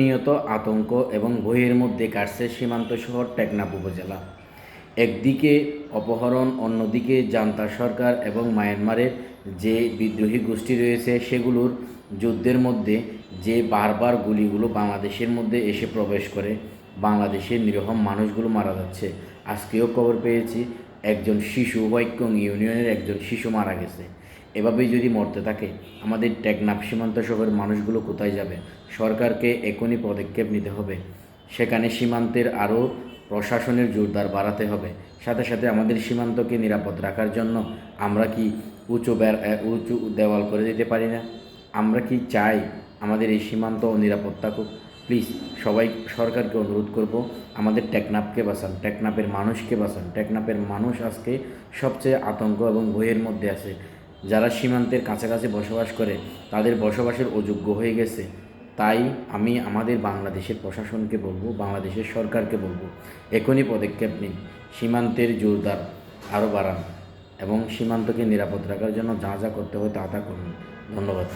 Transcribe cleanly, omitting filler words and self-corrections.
নিয়ত আতঙ্ক এবং ভয়ের মধ্যে কাটছে সীমান্ত শহর টেকনাফ উপজেলা। একদিকে অপহরণ, অন্যদিকে জান্তা সরকার এবং মায়ানমারের যে বিদ্রোহী গোষ্ঠী রয়েছে সেগুলোর যুদ্ধের মধ্যে যে বারবার গুলিগুলো বাংলাদেশের মধ্যে এসে প্রবেশ করে বাংলাদেশের নিরীহ মানুষগুলো মারা যাচ্ছে। আজকেও খবর পেয়েছি একজন শিশু ওয়াইক্যং ইউনিয়নের একজন শিশু মারা গেছে। এভাবেই যদি মরতে থাকে আমাদের টেকনাফ সীমান্ত শহরের মানুষগুলো কোথায় যাবে? সরকারকে এখনই পদক্ষেপ নিতে হবে। সেখানে সীমান্তের আরও প্রশাসনের জোরদার বাড়াতে হবে। সাথে সাথে আমাদের সীমান্তকে নিরাপদ রাখার জন্য আমরা কি উঁচু দেওয়াল করে দিতে পারি না? আমরা কি চাই আমাদের এই সীমান্ত নিরাপদ থাকুক? প্লিজ সবাই সরকারকে অনুরোধ করব, আমাদের টেকনাফকে বাঁচান, টেকনাফের মানুষকে বাঁচান। টেকনাফের মানুষ আজকে সবচেয়ে আতঙ্ক এবং ভয়ের মধ্যে আছে। যারা সীমান্তের কাছাকাছি বসবাস করে তাদের বসবাসের অযোগ্য হয়ে গেছে। তাই আমি আমাদের বাংলাদেশের প্রশাসনকে বলবো, বাংলাদেশের সরকারকে বলবো, এখনই পদক্ষেপ নিন, সীমান্তের জোরদার আরও বাড়ান এবং সীমান্তকে নিরাপদ রাখার জন্য যা যা করতে হয় তা তা করুন। ধন্যবাদ।